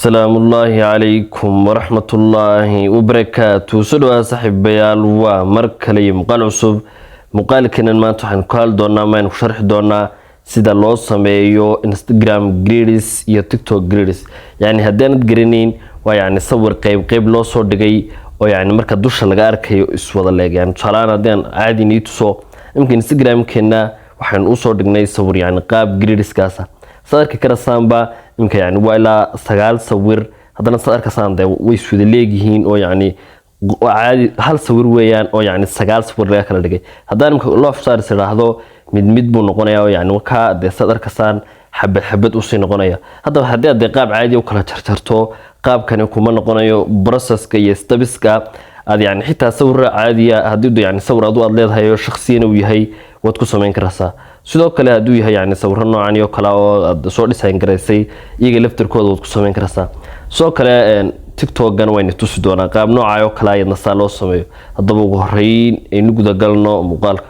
السلام الله عليكم ورحمة الله وبركاته. سدوا صاحب بيال ومركلي مقال عصب مقال كنا ما تحن قال دونا ما نشرح دونا سيدا لو سميو انستغرام جريدس يا تيك توك جريدس يعني هدين جرينين ويعني صور قيب لو صور دقي ويعني مركا دوش لغا اركيو اسودا لغ يعني تصالان هدين عادي نيتسو يمكن انستغرام كنا waxaan u soo dhignay sawir yani qaab gradeskasa sadarka karasaanba imka yani waa ila 9 sawir hadana sadarka saande way iswada leeyihiin oo yani caadi hal sawir weeyaan oo yani 9 sawir laga kala dhigay hadana imka loo fsaar siraahdo mid buu noqonayaa oo yani ka de sadarka saan xabad u sii noqonaya hadaba hadii qaab caadi u kala jarjarto qaabkani kuma noqonayo processka iyo stepska ad yani xitaa sawir caadi ah hadii yani sawir aad leedahay oo shakhsiyan uu yahay wad ku sameyn kartaa sidoo kale haduu yahay yani sawir noocan iyo kala oo soo design gareysay iyaga laftirkooda wad ku sameyn kartaa soo kale TikTok gan wayna tusi doonaa qaab nooca oo kala ayadna saa loo sameeyo hadaba ugu horeyn aynu guda galno muuqaalka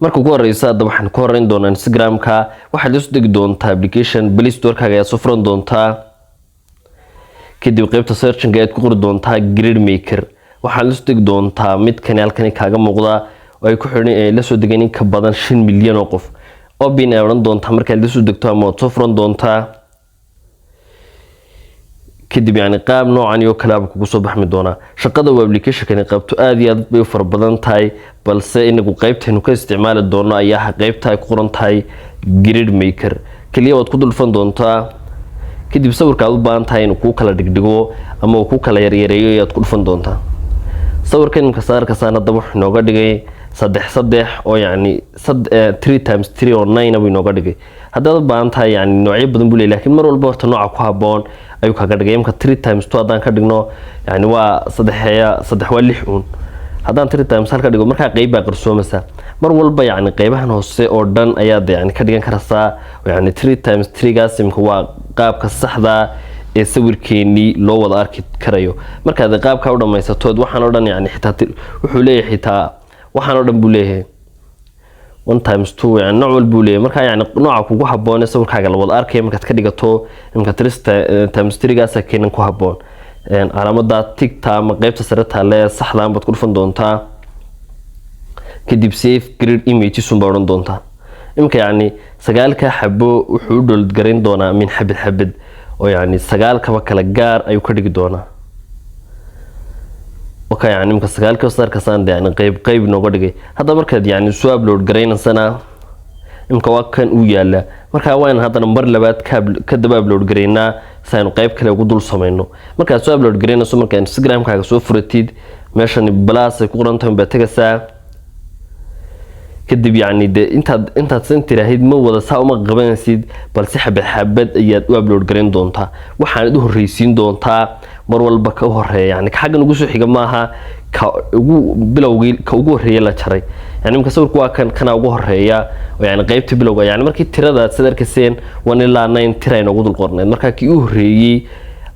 marka ugu horeysa hadaba waxaan ku horeyn doonaa Instagram-ka waxa la soo digi doontaa application Play Store-kaaga ayaa soo furan doontaa kadib qaybta searching aad ku qori doontaa Grid Maker waxa la soo digi doontaa mid kanaalkani kaaga muuqda oo ay ku xiran la soo digeen in ka badan 5 milyan oo qof open ay oran doontaa marka la soo digto ama soo furan doontaa kadib yani qaab noocan iyo kala kugu soo baxmi doona shaqada waa application-kani qabto aad iyo aad bay far badan tahay balse inagu qaybteenu ka isticmaali doono ayaa qaybta ay ku qoran tahay Grid Maker kaliya wad ku dulfan doontaa kadib sawirka aad u baahan tahay inuu ku kala dhigdhigo ama ku kala yareeyo aad ku dulfan doontaa sawirkan ka saarka saanada wuxuu nooga dhigay 3 oo yani 3x3 oo 9 way nooga dhigay hadaba baahan tahay yani noocyo badan buu leeyahay laakiin mar walba horta nooca ku haboon ayuu kaga dhigay imka 3x2 hadaan ka dhigno yani waa 3 waa 6 uun hadaan 3x halka dhigo marka qayb baa qarsoomasa mar walba yani qaybahan hoose oo dhan ayaa yani ka dhigan kartaa yani 3x3 gaas imka waa qaabka saxda ee sawirkeeni loo wada arki karayo marka aad qaabka u dhamaysato waxaan oo dhan yani xitaa wuxuu leeyahay xitaa waxaan oo dhan buu leeyahay 1x2 يعني نوع البوليه marka yani nooca kugu haboon sawirkaaga la wada arkay marka ka dhigato imka 3x3 gaas keenan ku haboon calaamada tigta ama qaybta sare taale saxda ah baad ku dhufan doontaa kadib save grid image soo baaran doontaa imka yani 9 ka xabo wuxuu download gareyn doonaa min xabad oo yani 9 kaba kala gaar ayuu ka dhigi doonaa okay yani imka 9 ka saarka saan yani qayb nooga dhigay hadda marka yani soo upload gareynasana imka waa kan uu yaala marka waan hadana mar labaad ka daba upload gareynaa saan qayb kale ugu dul sameeyno marka soo upload gareynayso marka Instagram-kaaga soo furatid meeshan plus ay ku qoran tahay baa tagaysaa kadib yani intaad sentiraahid ma wada saa uma qabanaysid balse xabad ayaad u upload gareyn doontaa waxaan u horeysiin doontaa mar walba ka horeeya yani xaggan ugu soo xiga maaha ka ugu bilowgii ka ugu horeeya la jaray yani imka sawirku waa kan ugu horeeya oo yani qaybta bilowga yani markii tirada sadarkaseen 1 ilaa 9 tira ay ugu dul qorneed marka kii u horeeyay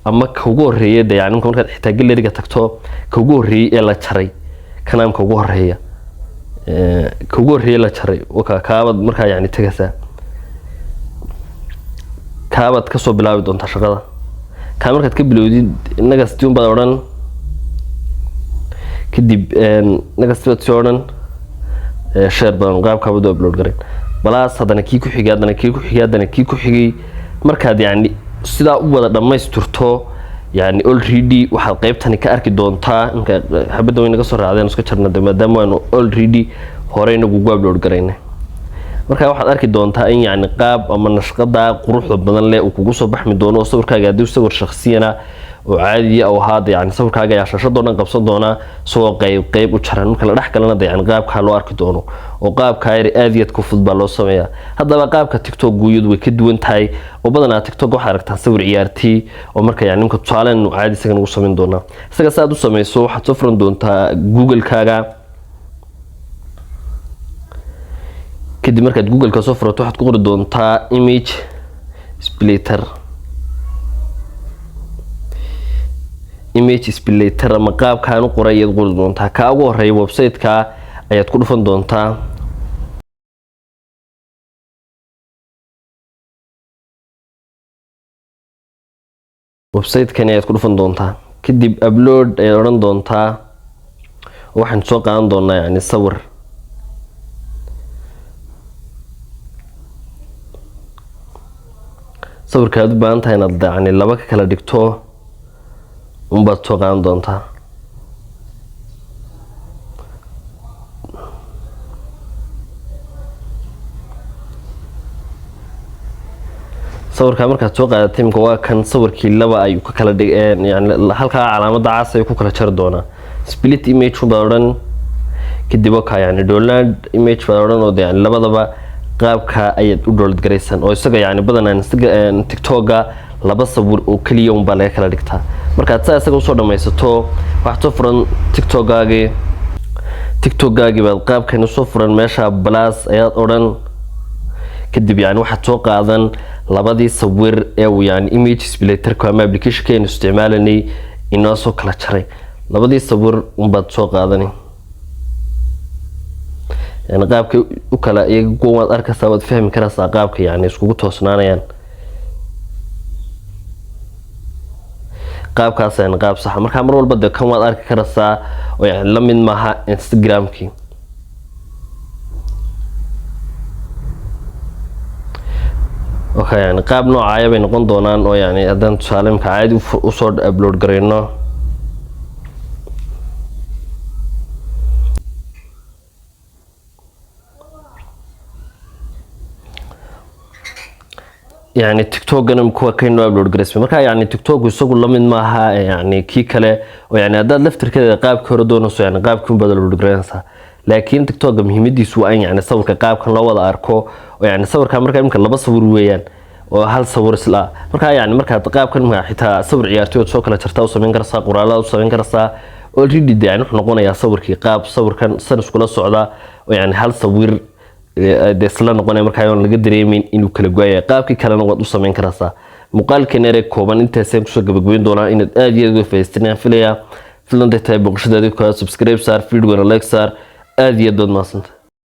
ama ka ugu horeeyay yani marka xitaa galeriga tagto ka ugu horeeyay ee la jaray kana ka ugu horeeya ka ugu horeeyay la jaray oo kaabad marka yani tagasa kaabad ka soo bilaabi doonta shaqada ka markaad ka bilowdid inaga stiun bad oran kadib naga soo oran share badan qaabka wada upload gareyn balaas hadana kii ku xigay hadana kii ku xigay markaad yani sida u wada dhameystirto yani already waxa qaybtani ka arki doontaa inka xabada way naga soo raacdeen iska jarnaa maadaama aanu already hore inagu upload gareynay marka waxaad arki doontaa in yani qaab ama nashqada quruxda badan leh uu kugu soo baxmi doono sawirkaaga hadii sawir shakhsiyana oo caadi ah oo haada yani sawirkaaga ayaa shashada dhan qabsan doona soo qayb u jaran marka la dhax galana yani qaabka loo arki doono oo qaabka ay aadiyad ku fudud baa loo sameeyaa hadaba qaabka TikTok guuyadu way ka duwan tahay oo badanaa TikTok waxa aragtaa sawir ciyaartii oo marka yani nimka tusaalen uu caadi isaga ugu sameyn doona isaga saad u sameyso waxaad soo furan doontaa Google-kaaga kadib markaad Google-ka soo furato waxaad ku qori doontaa image splitter image splitter ama qaabkaan u qoray ayaad qori doontaa. ka ugu horeeya website-ka ayaad ku dhufan doontaa. website-kan ayaad ku dhufan doontaa, kadib upload ayaad odhan doontaa. waxaan soo qaadan doonaa yani sawir. sawirka aad u baahan tahay inaad yani laba ka kala dhigto unbaad soo qaadan doontaa. sawirka markaad soo qaadatay imka waa kan sawirkii laba ay ka kala dhigeen yani halka calaamadda cas ay ku kala jar doonaa. split image baad odhan, kadib ka yani download image baad odhan oo yani labadaba qaabka ayaad u download garaysan oo isaga yani badanaan TikTok-ga laba sawir oo kaliya un baa laga kala dhigtaa. markaad saa isaga usoo dhamaysato waxaad soo furan TikTok-gaagii baad qaabkan usoo furan meesha plus ayaad odhan, kadib yani waxaad soo qaadan labadii sawir ee uu yani image splitter-ka ama application-keenu isticmaalanay inoo soo kala jaray. labadii sawir unbaad soo qaadani yani qaabka u kala iyagu waad arkaysaa, waad fahmi karaysaa qaabka yani iskugu toosnaanayaan. qaabkaas yani qaab sax marka mar walba kan waad arki karaysaa oo yani la mid maaha Instagram-kii. okay yani qaab noocaaya bay noqon doonaan oo yani haddaan tusaale imka caadi u soo upload garayno. يعني TikTok أنا مكوا كأنه أبلود جريسمي مركا يعني TikTok يسوق لمن معها يعني كي كله ويعني هذا لفتر كذا قاب كوردونس يعني قاب كم بدل أبلود جريسها. لكن TikTok مهمدي سوءين يعني صور كقاب كان لا وضع أركو ويعني صور كاميرا يمكن لبس صور ويان وهل صور سلا مركا يعني مركا قاب كان حتى صور عيارتي وتصور كلا ترتاو سمين كرسا قرالا وسمين كرسا already يعني إحنا قلنا يا صور كي قاب صور كان سنة كلا صعدة ويعني هل صور isla noqonay markaa aan laga dareemin inuu kala gooyay qaabkii kalena waad u sameyn kartaa. muuqaalkan erey kooban intaas aan kusoo gabagabeyn doonaa inaad aad iyo aad uga faa'iidaystaan filaya filan dadka boqoshadaada ku subscribe saar video-gana like saar aad iyo aad maasanta.